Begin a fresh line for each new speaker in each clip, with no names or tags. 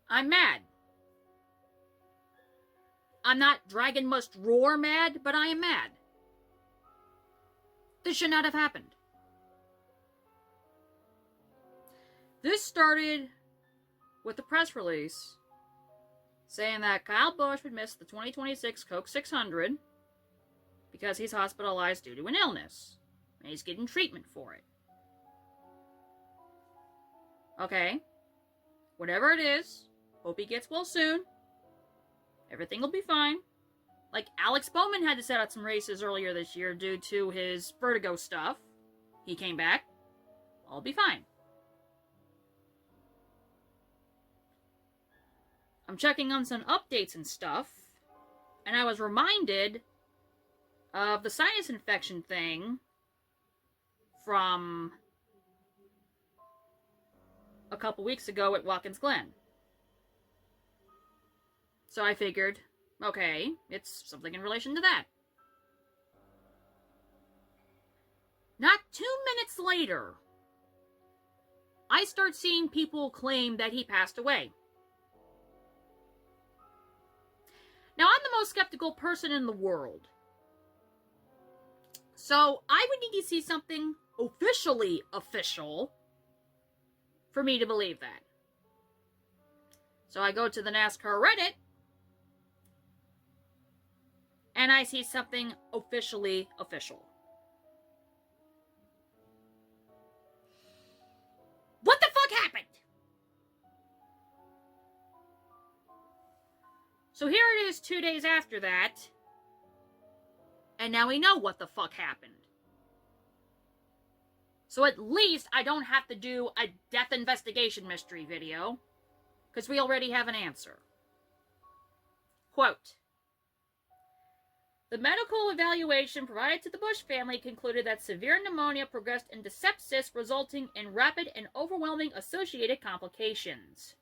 I'm mad. I'm not Dragon Must Roar mad, but I am mad. This should not have happened. This started with a press release saying that Kyle Busch would miss the 2026 Coke 600 because he's hospitalized due to an illness, and he's getting treatment for it. Okay, whatever it is, hope he gets well soon. Everything will be fine. Like, Alex Bowman had to set out some races earlier this year due to his vertigo stuff. He came back. I'll be fine. I'm checking on some updates and stuff, and I was reminded of the sinus infection thing from a couple weeks ago at Watkins Glen. So I figured, okay, it's something in relation to that. Not 2 minutes later, I start seeing people claim that he passed away. Now, I'm the most skeptical person in the world. So I would need to see something officially official for me to believe that. So I go to the NASCAR Reddit, and I see something officially official. What the fuck happened? So here it is 2 days after that, and now we know what the fuck happened. So at least I don't have to do a death investigation mystery video, because we already have an answer. Quote, the medical evaluation provided to the Busch family concluded that severe pneumonia progressed into sepsis, resulting in rapid and overwhelming associated complications.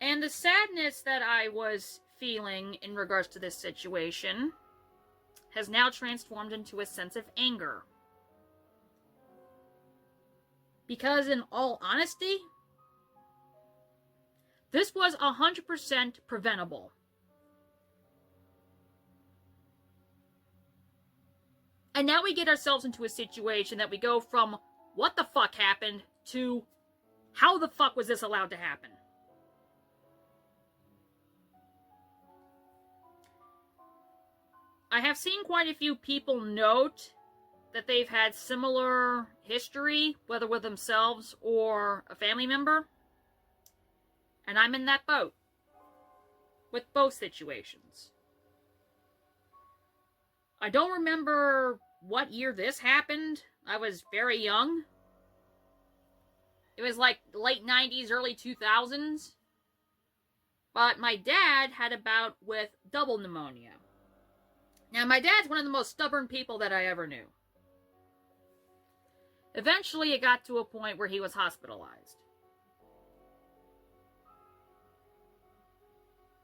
And the sadness that I was feeling in regards to this situation has now transformed into a sense of anger. Because in all honesty, this was 100% preventable. And now we get ourselves into a situation that we go from what the fuck happened to how the fuck was this allowed to happen? I have seen quite a few people note that they've had similar history, whether with themselves or a family member. And I'm in that boat with both situations. I don't remember what year this happened. I was very young. It was like late 90s, early 2000s. But my dad had a bout with double pneumonia. Now, my dad's one of the most stubborn people that I ever knew. Eventually, it got to a point where he was hospitalized.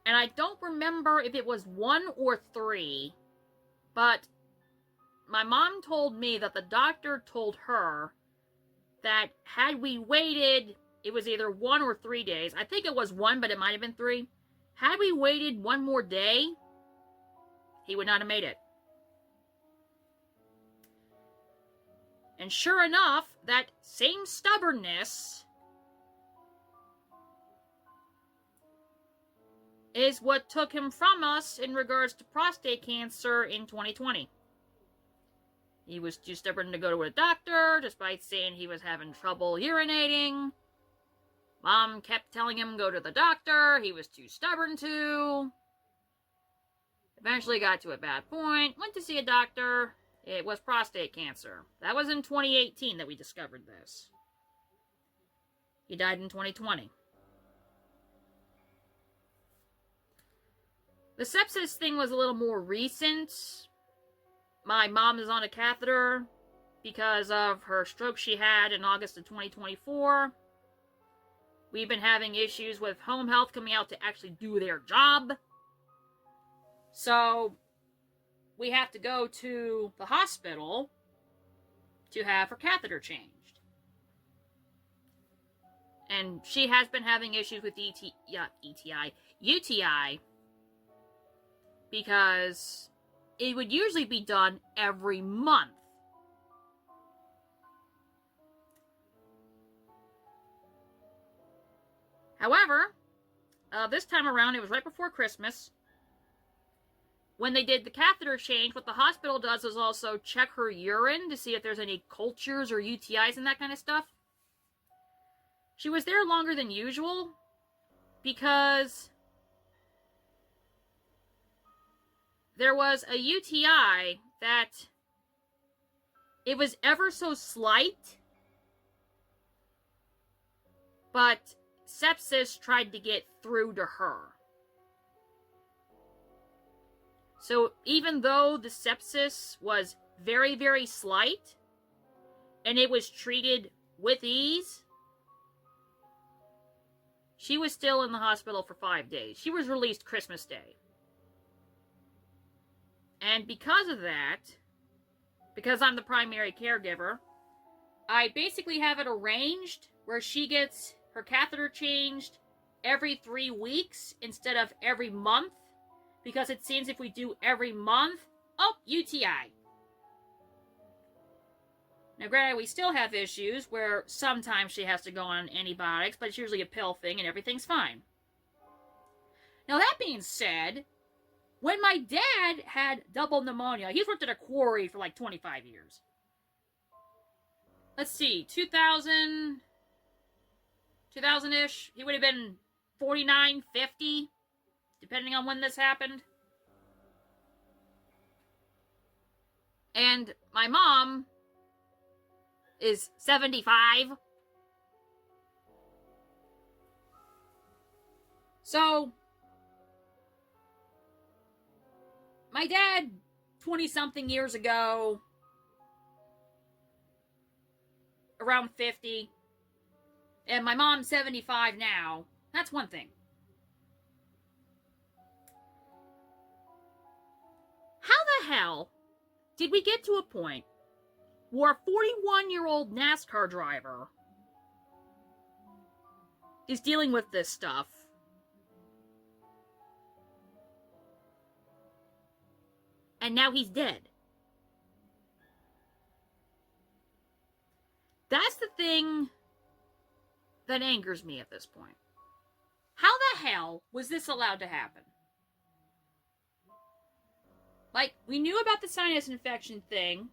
And I don't remember if it was 1 or 3, but my mom told me that the doctor told her that had we waited, it was either 1 or 3 days. I think it was 1, but it might have been 3. Had we waited 1 more day, he would not have made it. And sure enough, that same stubbornness is what took him from us in regards to prostate cancer in 2020. He was too stubborn to go to a doctor, despite saying he was having trouble urinating. Mom kept telling him go to the doctor. He was too stubborn to. Eventually got to a bad point. Went to see a doctor. It was prostate cancer. That was in 2018 that we discovered this. He died in 2020. The sepsis thing was a little more recent. My mom is on a catheter because of her stroke she had in August of 2024. We've been having issues with home health coming out to actually do their job. So we have to go to the hospital to have her catheter changed. And she has been having issues with UTI, because it would usually be done every month. However, this time around, it was right before Christmas. When they did the catheter change, what the hospital does is also check her urine to see if there's any cultures or UTIs and that kind of stuff. She was there longer than usual because there was a UTI that it was ever so slight, but sepsis tried to get through to her. So even though the sepsis was very, very slight, and it was treated with ease, she was still in the hospital for 5 days. She was released Christmas Day. And because of that, because I'm the primary caregiver, I basically have it arranged where she gets her catheter changed every 3 weeks instead of every month, because it seems if we do every month, UTI. Now, granted, we still have issues where sometimes she has to go on antibiotics, but it's usually a pill thing and everything's fine. Now, that being said, when my dad had double pneumonia, he's worked at a quarry for like 25 years. Let's see, 2000-ish, he would have been 49, 50, depending on when this happened. And my mom is 75. So, my dad, 20-something years ago, around 50, and my mom, 75 now, that's one thing. How the hell did we get to a point where a 41-year-old NASCAR driver is dealing with this stuff? And now he's dead. That's the thing that angers me at this point. How the hell was this allowed to happen? Like, we knew about the sinus infection thing.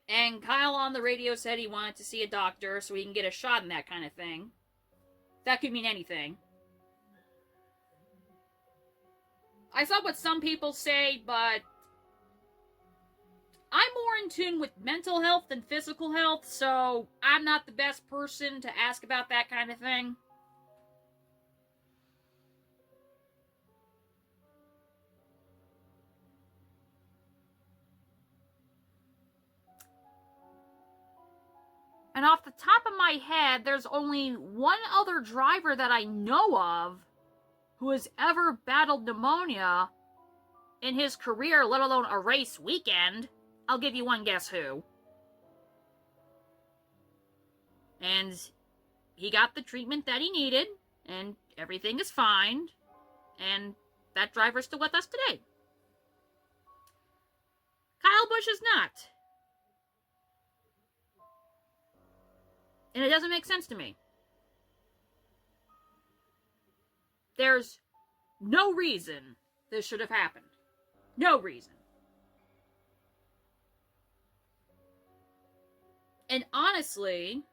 And Kyle on the radio said he wanted to see a doctor so he can get a shot in that kind of thing. That could mean anything. I saw what some people say, but I'm more in tune with mental health than physical health, so I'm not the best person to ask about that kind of thing. And off the top of my head, there's only one other driver that I know of who has ever battled pneumonia in his career, let alone a race weekend. I'll give you one guess who. And he got the treatment that he needed, and everything is fine, and that driver's still with us today. Kyle Busch is not. And it doesn't make sense to me. There's no reason this should have happened. No reason. And honestly,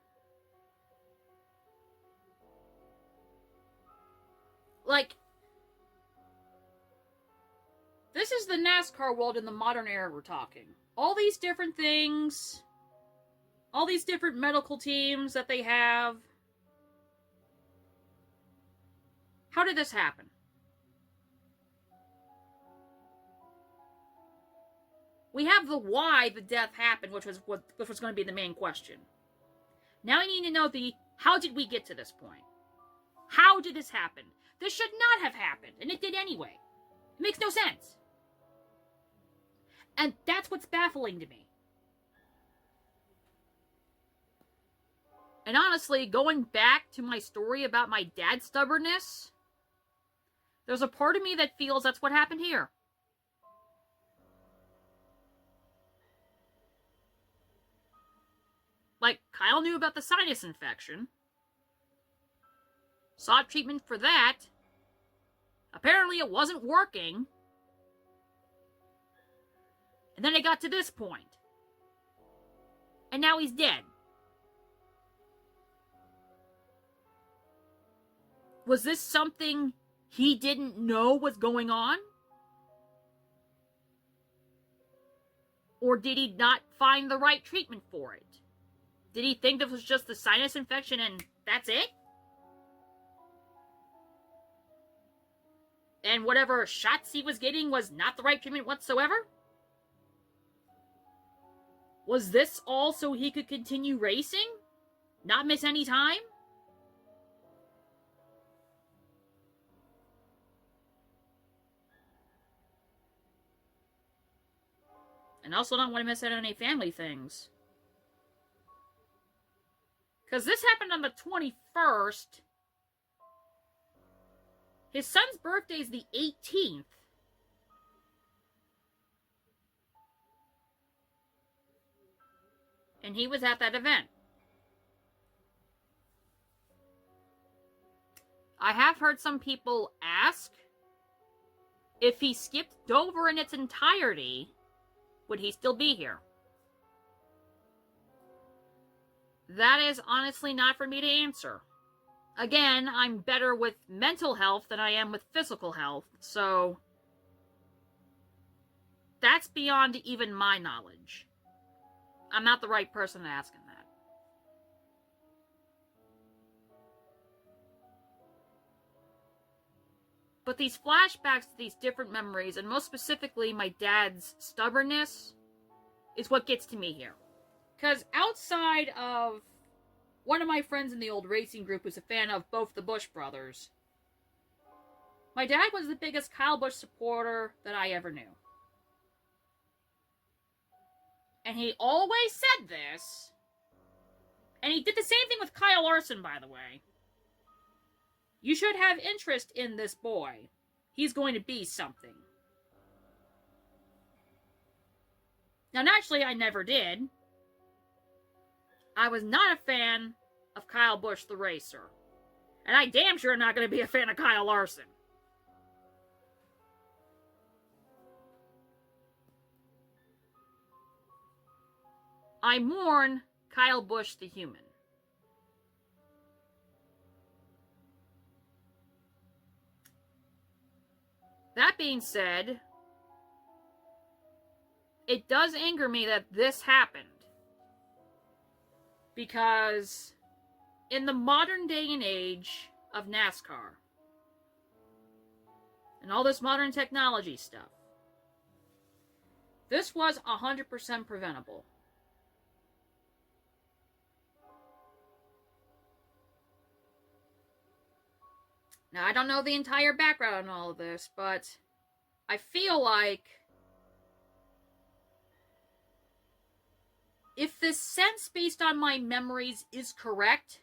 like, this is the NASCAR world in the modern era we're talking. All these different things, all these different medical teams that they have. How did this happen? We have the why the death happened, which was going to be the main question. Now I need to know the how did we get to this point? How did this happen? This should not have happened, and it did anyway. It makes no sense. And that's what's baffling to me. And honestly, going back to my story about my dad's stubbornness, there's a part of me that feels that's what happened here. Like, Kyle knew about the sinus infection, sought treatment for that. Apparently it wasn't working. And then it got to this point. And now he's dead. Was this something he didn't know was going on? Or did he not find the right treatment for it? Did he think this was just the sinus infection and that's it? And whatever shots he was getting was not the right treatment whatsoever? Was this all so he could continue racing? Not miss any time? And also don't want to miss out on any family things. Because this happened on the 21st. His son's birthday is the 18th. And he was at that event. I have heard some people ask if he skipped Dover in its entirety, would he still be here? That is honestly not for me to answer. Again, I'm better with mental health than I am with physical health, so that's beyond even my knowledge. I'm not the right person to ask him that. But these flashbacks to these different memories, and most specifically my dad's stubbornness, is what gets to me here. Because outside of one of my friends in the old racing group who's a fan of both the Busch brothers, my dad was the biggest Kyle Busch supporter that I ever knew. And he always said this, and he did the same thing with Kyle Larson, by the way. You should have interest in this boy. He's going to be something. Now, naturally, I never did. I was not a fan of Kyle Busch, the racer. And I damn sure am not going to be a fan of Kyle Larson. I mourn Kyle Busch, the human. That being said, it does anger me that this happened. Because in the modern day and age of NASCAR, and all this modern technology stuff, this was 100% preventable. Now, I don't know the entire background on all of this, but I feel like if this sense based on my memories is correct,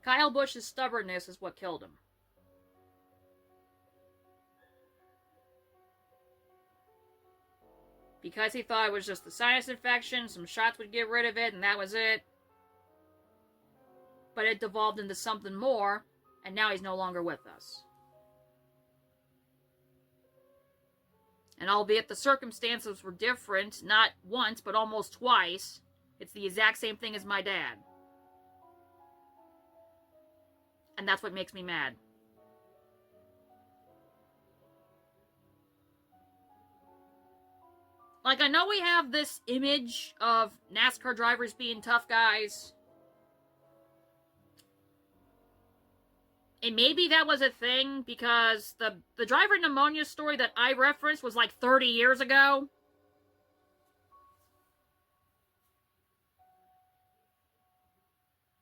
Kyle Busch's stubbornness is what killed him. Because he thought it was just the sinus infection, some shots would get rid of it, and that was it. But it devolved into something more, and now he's no longer with us. And albeit the circumstances were different, not once, but almost twice, it's the exact same thing as my dad. And that's what makes me mad. Like, I know we have this image of NASCAR drivers being tough guys. And maybe that was a thing because the driver pneumonia story that I referenced was like 30 years ago.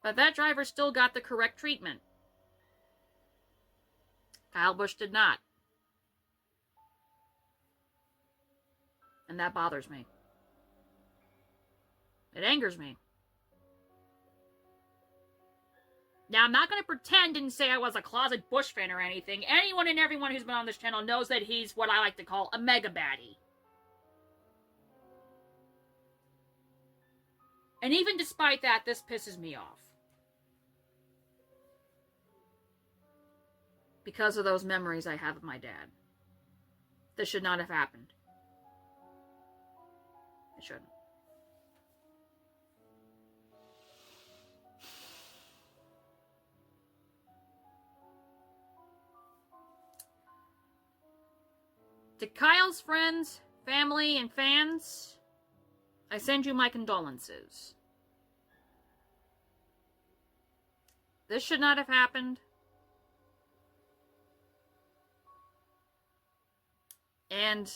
But that driver still got the correct treatment. Kyle Busch did not. And that bothers me. It angers me. Now, I'm not going to pretend and say I was a closet Bush fan or anything. Anyone and everyone who's been on this channel knows that he's what I like to call a mega baddie. And even despite that, this pisses me off. Because of those memories I have of my dad. This should not have happened. It shouldn't. To Kyle's friends, family, and fans, I send you my condolences. This should not have happened. And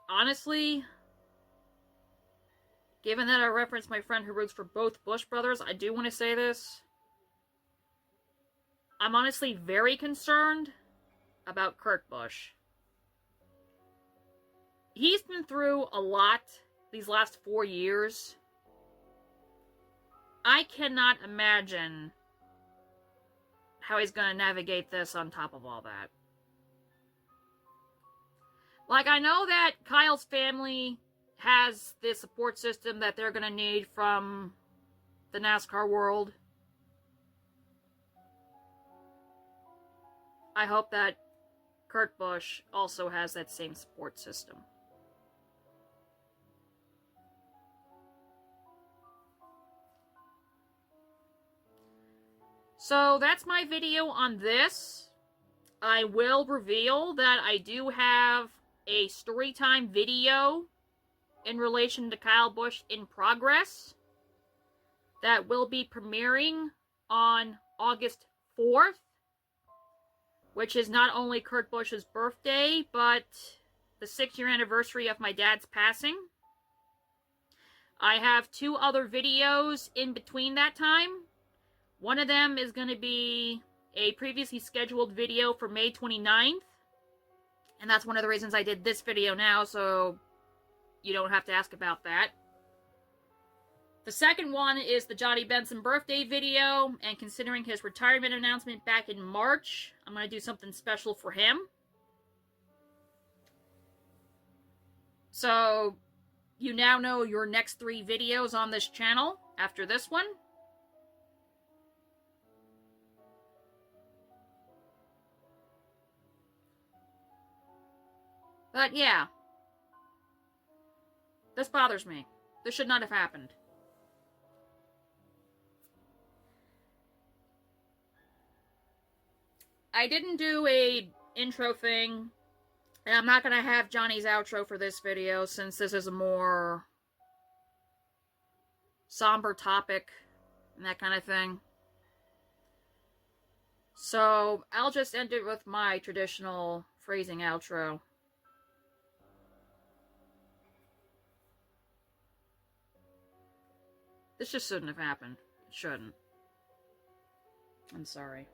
honestly, given that I referenced my friend who roots for both Bush brothers, I do want to say this. I'm honestly very concerned about Kurt Busch. He's been through a lot these last 4 years. I cannot imagine how he's going to navigate this on top of all that. Like, I know that Kyle's family has this support system that they're going to need from the NASCAR world. I hope that Kurt Busch also has that same support system. So that's my video on this. I will reveal that I do have a storytime video in relation to Kyle Busch in progress that will be premiering on August 4th, which is not only Kurt Busch's birthday, but the 6-year anniversary of my dad's passing. I have 2 other videos in between that time. One of them is going to be a previously scheduled video for May 29th. And that's one of the reasons I did this video now, so you don't have to ask about that. The second one is the Johnny Benson birthday video, and considering his retirement announcement back in March, I'm going to do something special for him. So, you now know your next 3 videos on this channel after this one. But yeah, this bothers me. This should not have happened. I didn't do a intro thing, and I'm not going to have Johnny's outro for this video since this is a more somber topic and that kind of thing. So I'll just end it with my traditional phrasing outro. This just shouldn't have happened. It shouldn't. I'm sorry.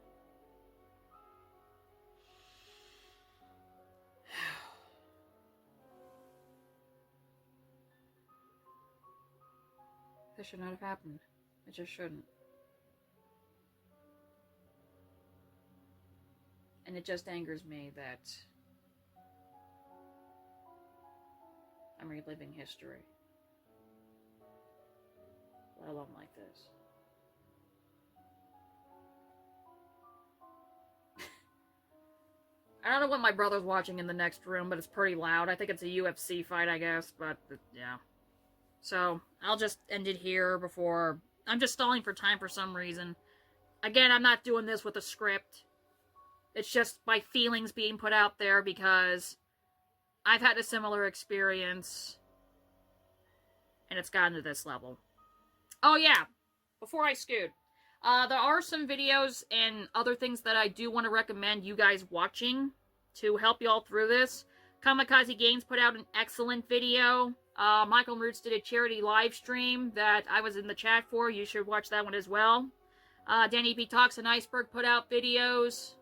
This should not have happened. It just shouldn't. And it just angers me that I'm reliving history. Let alone like this. I don't know what my brother's watching in the next room, but it's pretty loud. I think it's a UFC fight, I guess, but yeah. So, I'll just end it here before... I'm just stalling for time for some reason. Again, I'm not doing this with a script. It's just my feelings being put out there because I've had a similar experience and it's gotten to this level. Oh yeah, before I scoot, there are some videos and other things that I do want to recommend you guys watching to help you all through this. Kamikaze Games put out an excellent video. Michael Roots did a charity live stream that I was in the chat for. You should watch that one as well. Danny B Talks and Iceberg put out videos.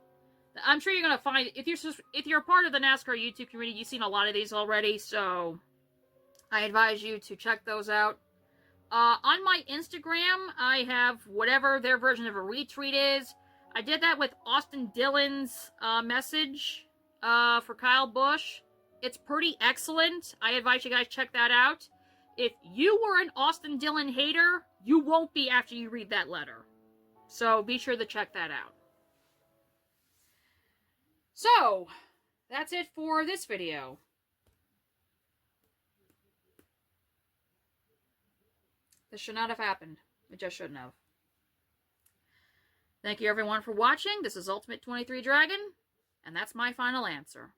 I'm sure you're going to find, if you're a part of the NASCAR YouTube community, you've seen a lot of these already, so I advise you to check those out. On my Instagram, I have whatever their version of a retweet is. I did that with Austin Dillon's message for Kurt Busch. It's pretty excellent. I advise you guys check that out. If you were an Austin Dillon hater, you won't be after you read that letter. So be sure to check that out. So, that's it for this video. This should not have happened. It just shouldn't have. Thank you everyone for watching. This is Ultimate 23 Dragon, and that's my final answer.